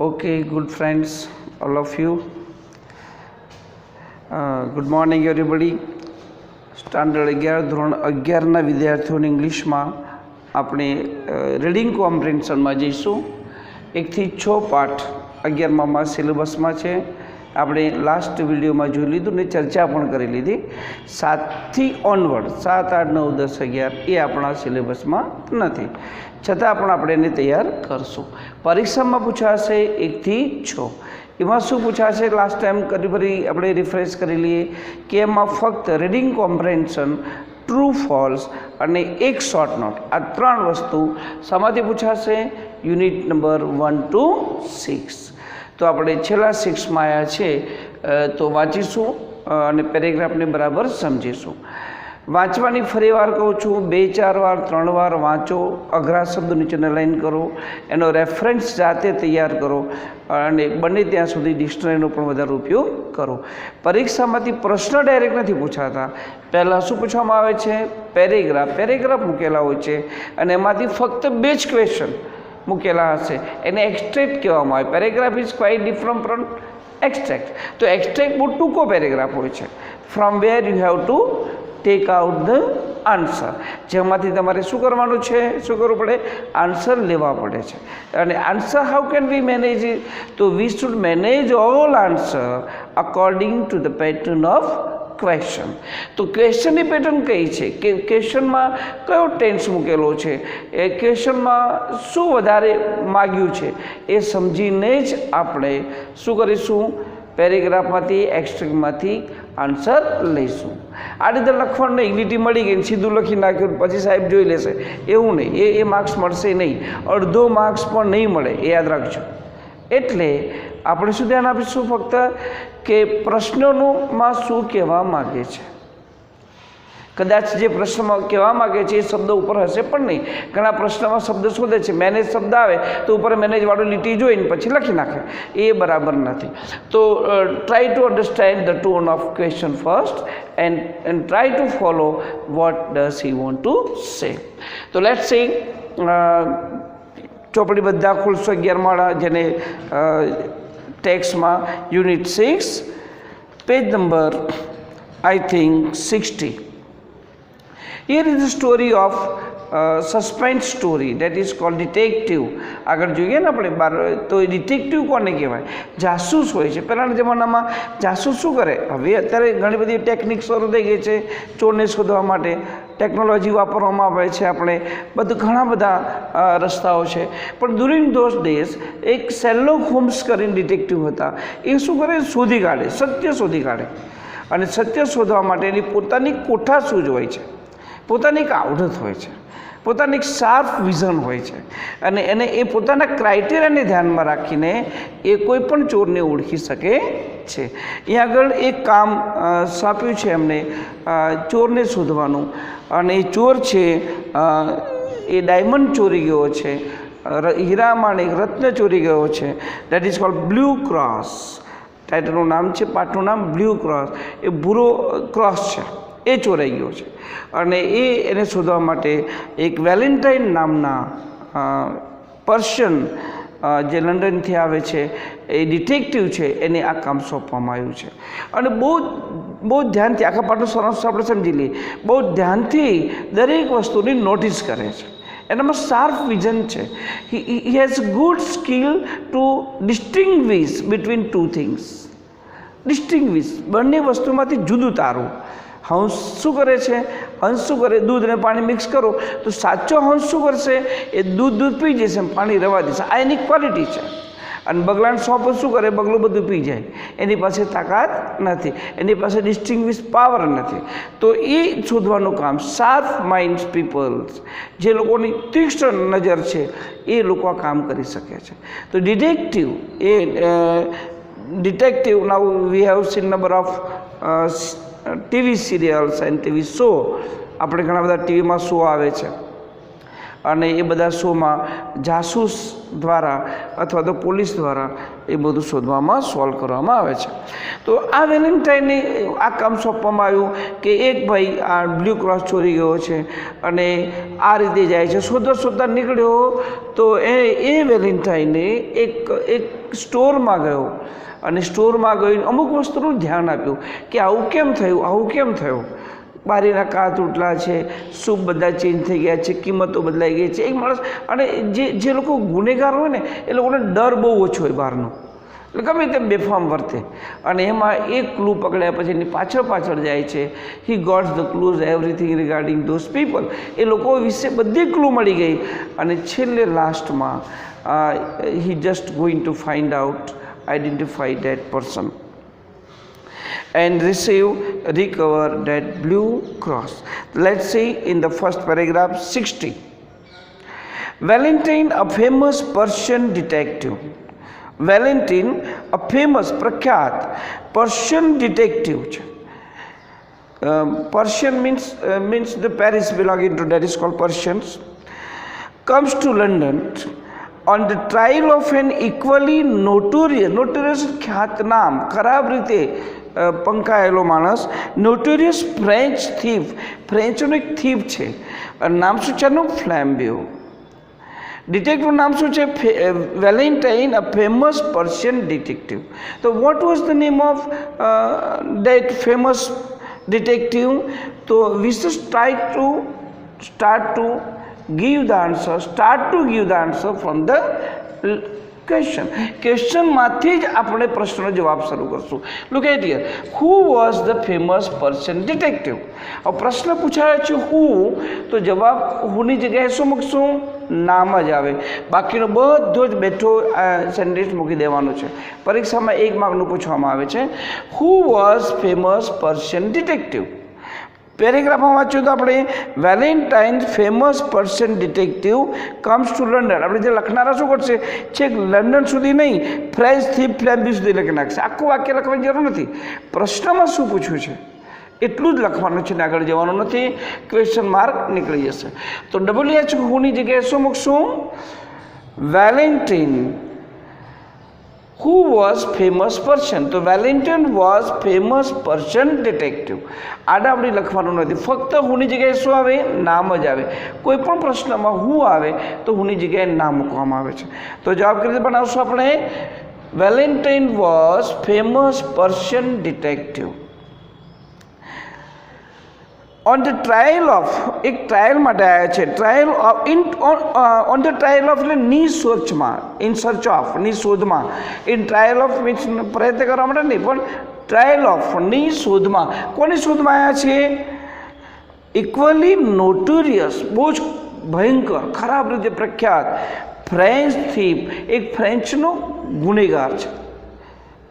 Okay, good friends, all of you. Good morning, everybody. Standard 11 ધોરણ 11ના વિદ્યાર્થીઓને ઇંગ્લિશમાં આપણે રીડિંગ કોમ્પ્રિહેન્શનમાં જઈશું. 1 થી 6 પાઠ 11મા સિલેબસમાં છે. આપણે લાસ્ટ વિડીયોમાં જોઈ લીધું ને ચર્ચા પણ કરી લીધી. 7 થી ઓનવર્ડ 7, 8, 9, 10, 11 એ આપણા સિલેબસમાં નથી, છતાં પણ આપણે એને તૈયાર કરશું. પરીક્ષામાં પૂછાશે 1 થી 6. એમાં શું પૂછાશે, લાસ્ટ ટાઈમ ફરી આપણે રિફ્રેશ કરી લઈએ કે એમાં ફક્ત રીડિંગ કોમ્પ્રિહેન્શન, ટ્રુ ફોલ્સ અને એક શોર્ટ નોટ, આ 3 વસ્તુ શામાંથી પૂછાશે? Unit number 1 to 6. તો આપણે છેલ્લા 6માં આવ્યા છે, તો વાંચીશું અને પેરેગ્રાફને બરાબર સમજીશું. વાંચવાની ફરી વાર કહું છું, 2-4 વાર 3 વાર વાંચો, અઘરા શબ્દો નીચેને લાઈન કરો, એનો રેફરન્સ જાતે તૈયાર કરો અને બને ત્યાં સુધી ડિક્શનરીનો પણ વધારે ઉપયોગ કરો. પરીક્ષામાંથી પ્રશ્ન ડાયરેક્ટ નથી પૂછાતા. પહેલાં શું પૂછવામાં આવે છે? પેરેગ્રાફ મૂકેલા હોય છે અને એમાંથી ફક્ત 2 જ ક્વેશ્ચન મૂકેલા હશે. એને એક્સ્ટ્રેક્ટ કહેવામાં આવે. Paragraph is quite different from extract. તો એક્સ્ટ્રેક્ટ બહુ ટૂંકો પેરેગ્રાફ હોય છે. From where you have to take out the answer, જેમાંથી તમારે શું કરવાનું છે, શું કરવું પડે? આન્સર લેવા પડે છે. અને answer how can we manage it? તો we should manage all answer according to the pattern of question. તો ક્વેશ્ચનની પેટર્ન કઈ છે, કે ક્વેશ્ચનમાં કયો ટેન્સ મૂકેલો છે, એ ક્વેશ્ચનમાં શું વધારે માગ્યું છે, એ સમજીને જ આપણે શું કરીશું? પેરેગ્રાફમાંથી, એક્સ્ટ્રેક્ટમાંથી આન્સર લઈશું. આ રીતે લખવાનું નહીં, લીટી મળી ગઈ સીધું લખી નાખ્યું પછી સાહેબ જોઈ લેશે, એવું નહીં. એ માર્ક્સ મળશે નહીં, અડધો માર્ક્સ પણ નહીં મળે, એ યાદ રાખજો. એટલે આપણે શું ધ્યાન આપીશું? ફક્ત કે પ્રશ્નોમાં શું કહેવા માગે છે. કદાચ જે પ્રશ્નમાં કહેવા માગે છે એ શબ્દ ઉપર હશે પણ નહીં. ઘણા પ્રશ્નમાં શબ્દ શોધે છે, મેનેજ શબ્દ આવે તો ઉપર મેનેજવાળું લીટી જોઈને પછી લખી નાખે, એ બરાબર નથી. તો try to understand the tone of question first and try to follow what does he want to say. તો લેટ્સ સી. ચોપડી બધા ખુલશો 11 જેને ટેક્સ્ટમાં unit 6, page number I think 60. Here is the story of suspense story that is called detective. આગળ જોઈએ ને આપણે તો ડિટેક્ટિવ કોને કહેવાય? જાસૂસ હોય છે. પહેલાંના જમાનામાં જાસૂસ શું કરે? હવે અત્યારે ઘણી બધી ટેકનિક શરૂ થઈ ગઈ છે ચોરને શોધવા માટે. ટેકનોલોજી વાપરવામાં આવે છે, આપણે ઘણા બધા રસ્તાઓ છે. પણ ડ્યુરિંગ ધોઝ ડેઝ એક શેરલોક હોમ્સ કરીને ડિટેક્ટિવ હતા. એ શું કરે? શોધી કાઢે, સત્ય શોધી કાઢે. અને સત્ય શોધવા માટે એની પોતાની કોઠાસૂઝ હોય છે, પોતાની એક આવડત હોય છે, પોતાની એક શાર્પ વિઝન હોય છે. અને એને એ પોતાના ક્રાઇટેરિયાને ધ્યાનમાં રાખીને એ કોઈ પણ ચોરને ઓળખી શકે છે. અહીંયા આગળ એક કામ સોંપ્યું છે એમને, ચોરને શોધવાનું. અને એ ચોર છે એ ડાયમંડ ચોરી ગયો છે, હીરા માણેક રત્ન ચોરી ગયો છે. That is called blue cross. ટાઇટલનું નામ છે, પાઠનું નામ બ્લુ ક્રોસ. એ ભૂરો ક્રોસ છે, એ ચોરાઈ ગયો છે. અને એને શોધવા માટે એક વેલેન્ટાઇન નામના પર્શિયન જે લંડનથી આવે છે, એ ડિટેક્ટિવ છે, એને આ કામ સોંપવામાં આવ્યું છે. અને બહુ ધ્યાનથી આખા પાઠનો સારાંશ આપણે સમજી લઈએ. બહુ ધ્યાનથી દરેક વસ્તુની નોટિસ કરે છે. એનામાં શાર્પ વિઝન છે. He has good skill to distinguish between 2 things. Distinguish, બંને વસ્તુમાંથી જુદું તારવું. હંસ શું કરે છે? હંસ શું કરે? દૂધ અને પાણી મિક્સ કરો તો સાચો હંસ શું કરશે? એ દૂધ પી જશે, પાણી રવા દેશે. આ એની ક્વોલિટી છે. અને બગલાને સોંપો શું કરે? બગલું બધું પી જાય. એની પાસે તાકાત નથી, એની પાસે ડિસ્ટિંગ્વિશ પાવર નથી. તો એ શોધવાનું કામ શાર્પ માઇન્ડ્સ પીપલ્સ, જે લોકોની તીક્ષ્ણ નજર છે, એ લોકો આ કામ કરી શકે છે. તો detective now we have seen number of TV serials and TV show. આપણે ઘણા બધા ટીવીમાં શો આવે છે. અને એ બધા શોમાં જાસૂસ દ્વારા અથવા તો પોલીસ દ્વારા એ બધું શોધવામાં સોલ્વ કરવામાં આવે છે. તો આ વેલેન્ટાઇનને આ કામ સોંપવામાં આવ્યું કે એક ભાઈ આ બ્લુ ક્રોસ ચોરી ગયો છે અને આ રીતે જાય છે, શોધતા નીકળ્યો તો એ વેલેન્ટાઇને એક સ્ટોરમાં ગયો અને સ્ટોરમાં ગઈને અમુક વસ્તુનું ધ્યાન આપ્યું કે આવું કેમ થયું, બારીના કાચ તૂટલા છે, સૂપ બધા ચેન્જ થઈ ગયા છે, કિંમતો બદલાઈ ગઈ છે. એક માણસ અને જે લોકો ગુનેગાર હોય ને એ લોકોને ડર બહુ ઓછો હોય બહારનો, એટલે ગમે તેમ બેફામ વર્તે. અને એમાં એક ક્લુ પકડ્યા પછી એની પાછળ જાય છે. He gots the clues everything regarding those people. એ લોકો વિશે બધી ક્લુ મળી ગઈ અને છેલ્લે લાસ્ટમાં he just going to find out, identify that person and recover that blue cross. Let's see in the first paragraph 60. Valentine, a famous Persian detective. Valentine, a famous પ્રખ્યાત Persian detective. Persian means the Paris belonging to that is called Persians. Comes to London on the trial of an equally notorious ખ્યાતનામ, ખરાબ રીતે પંકાયેલો માણસ, notorious French thief, ફ્રેન્ચનો એક thief છે અને નામ શું છે એનું? ફ્લેમ્બ્યો. ડિટેક્ટિવનું નામ શું છે? Valentine, a famous Persian detective. તો what was the name of that famous detective? તો we should start to give the answer from the ક્વેશ્ચનમાંથી જ આપણે પ્રશ્નનો જવાબ શરૂ કરશું. Look at here, who was the famous person detective? હવે પ્રશ્ન પૂછાયો છે હુ, તો જવાબ હુની જગ્યાએ શું મૂકશું? નામ જ આવે. બાકીનો બધો જ બેઠો સેન્ટેન્સ મૂકી દેવાનો છે. પરીક્ષામાં 1 માર્કનું પૂછવામાં આવે છે who was famous person detective. પેરેગ્રાફમાં વાંચ્યું તો આપણે Valentine famous person detective comes to London. આપણે જે લખનારા શું કરશે? છેક લંડન સુધી નહીં, ફ્રેન્ચ થી ફ્લેમ્બી સુધી લખી નાખશે. આખું વાક્ય લખવાની જરૂર નથી. પ્રશ્નમાં શું પૂછ્યું છે એટલું જ લખવાનું છે ને આગળ જવાનું નથી. ક્વેશ્ચન માર્ક નીકળી જશે. તો WH હુની જગ્યાએ શું મૂકશું? Valentine who was famous person. તો Valentine was famous person detective. આડાવડી લખવાનું નથી, ફક્ત હુની જગ્યાએ શું આવે? નામ જ આવે. કોઈ પણ પ્રશ્નમાં હુ આવે તો હુની જગ્યાએ નામ મૂકવામાં આવે છે. તો જવાબ કેવી રીતે બનાવશું આપણે? Valentine was famous person detective. On the trial of, એક ટ્રાયલ માટે આવ્યા છે. Trial of on the trial of એટલે ની સર્ચમાં, ઇન સર્ચ ઓફ, ની શોધમાં. ઇન ટ્રાયલ ઓફ મીન્સ પ્રયત્ન કરવા માટે નહીં, પણ ટ્રાયલ ઓફ ની શોધમાં. કોની શોધમાં આવ્યા છે? ઇક્વલી નોટોરિયસ, બહુ જ ભયંકર, ખરાબ રીતે પ્રખ્યાત ફ્રેન્ચ થીફ, એક ફ્રેન્ચનો ગુનેગાર છે,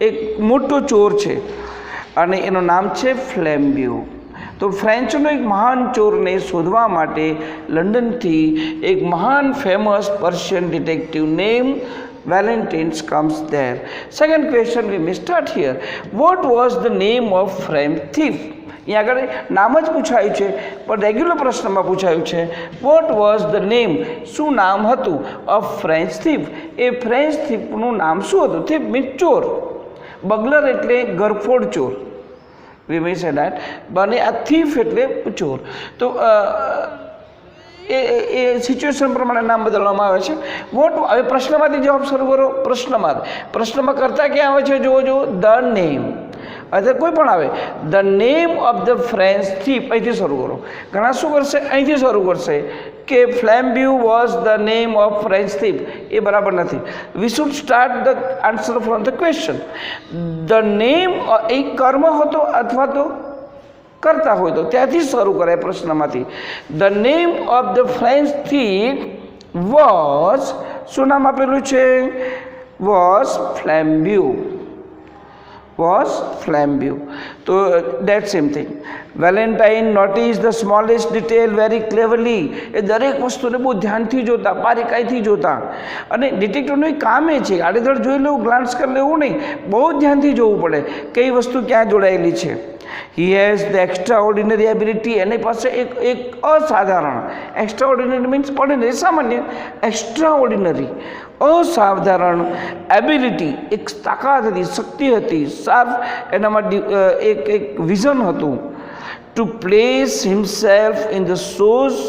એક મોટો ચોર છે અને એનું નામ છે ફ્લેમ્બ્યો. તો ફ્રેન્ચનો એક મહાન ચોરને શોધવા માટે લંડનથી એક મહાન famous Persian detective name Valentines comes there. Second question we may start here. What was the name of French thief? અહીંયા આગળ નામ જ પૂછાયું છે, પણ રેગ્યુલર પ્રશ્નમાં પૂછાયું છે વોટ વોઝ ધ નેમ, શું નામ હતું? ઓફ ફ્રેન્ચ થીફ, એ ફ્રેન્ચ થીફનું નામ શું હતું? થીફ મીન્સ ચોર, બગલર એટલે ગરફોડ ચોર, we may say that, બને આ થીફ એટલે ચોર. તો એ સિચ્યુએશન પ્રમાણે નામ બદલવામાં આવે છે. વોટ, હવે પ્રશ્નમાંથી જવાબ શરૂ કરો. પ્રશ્નમાં કરતા ક્યાં આવે છે? જુઓ ધ નેમ, અથવા કોઈ પણ આવે. The name of the French thief, અહીંથી શરૂ કરો. ઘણા શું કરશે? અહીંથી શરૂ કરશે કે Flambeau was the name of French thief. એ બરાબર નથી. We should start the answer from the question. The name, એક કર્મ હતો અથવા તો કરતા હોય તો ત્યાંથી શરૂ કરાય પ્રશ્નમાંથી. The name of the French thief was, શું નામ આપેલું છે? Was Flambeau. તો that same thing. Valentine noticed the smallest detail very cleverly. એ દરેક વસ્તુને બહુ ધ્યાનથી જોતા, બારીકાઈથી જોતા. અને ડિટેક્ટિવનું એક કામ એ છે, આડેધડ જોઈ લેવું, ગ્લાન્સ કરી લેવું નહીં, બહુ જ ધ્યાનથી જોવું પડે કઈ વસ્તુ ક્યાં જોડાયેલી છે. He has the extra ordinary ability, એની પાસે એક અસાધારણ, એક્સ્ટ્રા ઓર્ડિનરી મીન્સ ઓર્ડિનરી સામાન્ય, એક્સ્ટ્રા ઓર્ડિનરી અસાધારણ એબિલિટી, એક તાકાત હતી, શક્તિ હતી, શાર્પ એનામાં એક વિઝન હતું, two place himself in the shows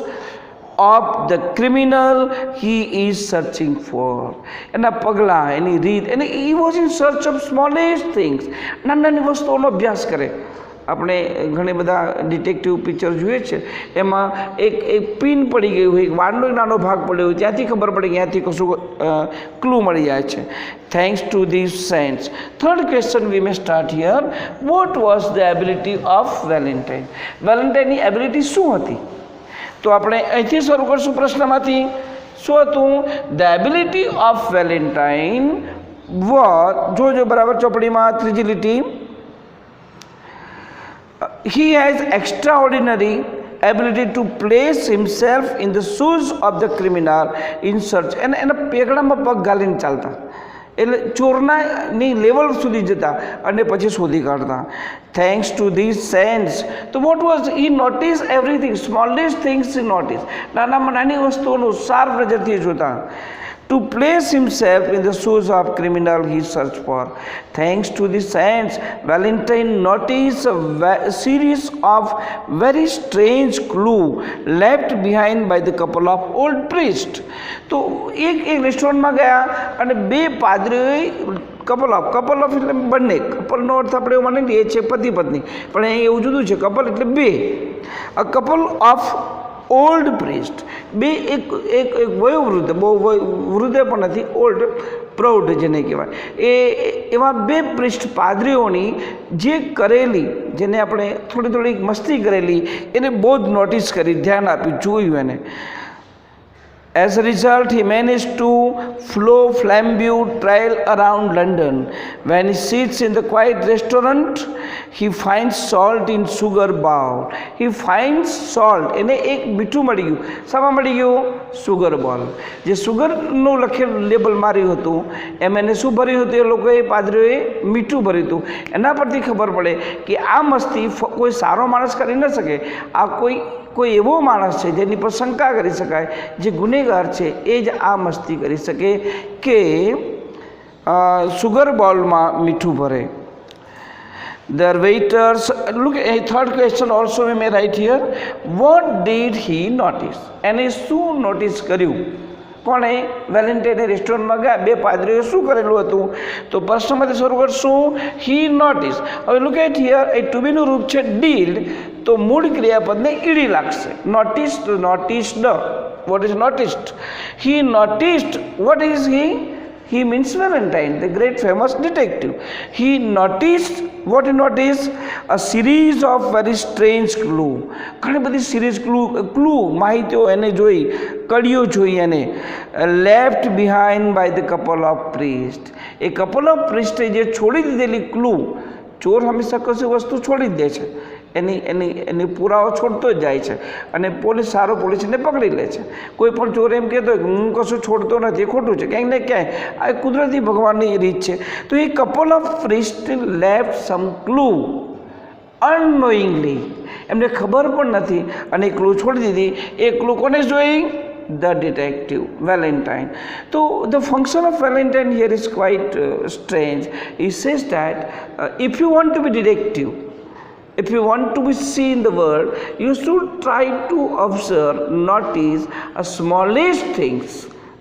of the criminal he is searching four. એના પગલાં, એની રીત, એને he was in search of smallest things, નાની નાની વસ્તુઓનો અભ્યાસ કરે. આપણે ઘણી બધા ડિટેક્ટિવ પિક્ચર જોઈએ છે, એમાં એક પિન પડી ગયું હોય, એક વાળનો એક નાનો ભાગ પડ્યો હોય, ત્યાંથી ખબર પડે કે ત્યાંથી કશું ક્લુ મળી જાય છે. Thanks to this sense. Third question we may start here. What was the ability of Valentine? વેલેન્ટાઇનની એબિલિટી શું હતી? તો આપણે અહીંથી શરૂ કરશું પ્રશ્નમાંથી. શું હતું? The ability of Valentine was, જોજો બરાબર ચોપડીમાં ત્રીજી લીટી, he has extraordinary ability to place himself in the shoes of the criminal in search. એના પેગડામાં પગ ગાલીને ચાલતા, એટલે ચોરનાની લેવલ સુધી જતા અને પછી શોધી કાઢતા. Thanks to this sense. તો what was he notice everything, smallest things he notice, નાનામાં નાની વસ્તુઓનું શાર્પ નજરથી જોતા. To place himself in the shoes of criminal he searched for. Thanks to the sense, Valentine noticed a series of very strange clues left behind by the couple of old priests. તો એક રેસ્ટોરન્ટમાં ગયા અને બે પાદરીઓએ couple of એટલે બંને, કપલનો અર્થ આપણે એવું માની લઈએ છે પતિ પત્ની, પણ અહીં એવું જુદું છે. કપલ એટલે બે, a couple of old priest, બે એક વયોવૃદ્ધ, બહુ વૃદ્ધ પણ નથી, ઓલ્ડ પ્રૌઢ જેને કહેવાય, એવા બે પ્રિસ્ટ પાદરીઓની જે કરેલી, જેને આપણે થોડી મસ્તી કરેલી, એને બહુ જ નોટિસ કરી, ધ્યાન આપ્યું, જોયું એને. As a result, he managed to follow flamboyant trail around London. When he sits in the quiet restaurant, he finds salt in sugar bowl. He finds salt. એને એક મીઠું મળી ગયું. શામાં મળી ગયું? સુગર બોલ. જે સુગરનું લખેલું લેબલ માર્યું હતું, એમ એને શું ભર્યું હતું? એ લોકોએ, પાદરીઓએ મીઠું ભર્યું હતું. એના પરથી ખબર પડે કે આ મસ્તી કોઈ સારો માણસ કરી ન શકે. આ કોઈ એવો માણસ છે જેની પર શંકા કરી શકાય, જે ગુનેગાર છે, એ જ આ મસ્તી કરી શકે કે સુગર બોલમાં મીઠું ભરે. The waiters, look at third question also we may write here. What did he notice? એને શું નોટિસ કર્યું? કોણે? વેલેન્ટાઇને રેસ્ટોરન્ટમાં ગયા, બે પાદરીઓએ શું કરેલું હતું? તો પ્રશ્નમાંથી શરૂ કરશું. He notice. હવે લુક એટ હિયર, એ ટુ બીનું રૂપ છે ડીડ, તો મૂળ ક્રિયાપદને ઈડી લાગશે. Noticed, noticed. What is noticed? He noticed. What is he? He means Valentine, the great famous detective. He noticed, what he noticed? A series of very strange clue. ઘણી બધી series clue માહિતીઓ એને જોઈ, કડીઓ જોઈ એને. Left behind by the couple of priest. એ couple of પ્રિસ્ટે જે છોડી દીધેલી ક્લુ, ચોર હંમેશા કશી વસ્તુ છોડી જ દે છે, એની પુરાવો છોડતો જ જાય છે અને સારો પોલીસ એને પકડી લે છે. કોઈ પણ ચોર એમ કહેતો હોય કે હું કશું છોડતો નથી, એ ખોટું છે, ક્યાંક ને ક્યાંય આ કુદરતી ભગવાનની રીત છે. તો એ couple of priest left some clue unknowingly, એમને ખબર પણ નથી અને એ ક્લુ છોડી દીધી. એ ક્લુ કોને જોઈ? The detective, Valentine. So the function of Valentine here is quite strange. He says that if you want to be detective, if you want to be seen in the world, you should try to observe, notice a smallest things.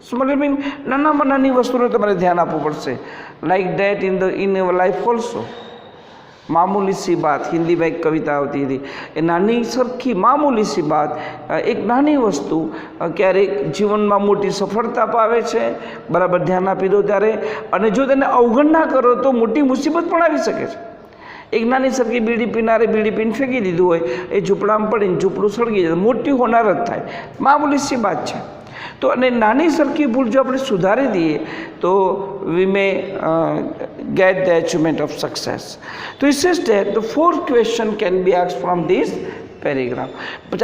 Small means નાનામાં નાની વસ્તુને તમારે ધ્યાન આપવું પડશે. Like that in your life also. મામૂલી C Baat, હિન્દીમાં એક કવિતા આવતી હતી, એ નાની સરખી મામૂલી સી બાત, એક નાની વસ્તુ ક્યારેક જીવનમાં મોટી સફળતા પાવે છે, બરાબર ધ્યાન આપી દો ત્યારે. અને જો તેને અવગણના કરો તો મોટી મુસીબત પણ આવી શકે છે. એક નાની સરખી બીડી પીનારે બીડી પીને ફેંકી દીધું હોય, એ ઝૂંપડામાં પડીને ઝૂંપડું સળગી જાય, મોટી હોનાર જ થાય. મામૂલી સી બાત છે. તો અને નાની સરખી ભૂલ જો આપણે સુધારી દઈએ તો વી મે get the achievement of success. So it says that the fourth question can be asked from this paragraph.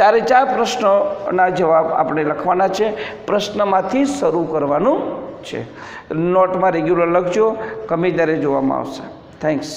ચારે ચાર પ્રશ્નોના જવાબ આપણે લખવાના છે, પ્રશ્નમાંથી શરૂ કરવાનું છે. નોટમાં રેગ્યુલર લખજો, ગમે ત્યારે જોવામાં આવશે. થેન્ક્સ.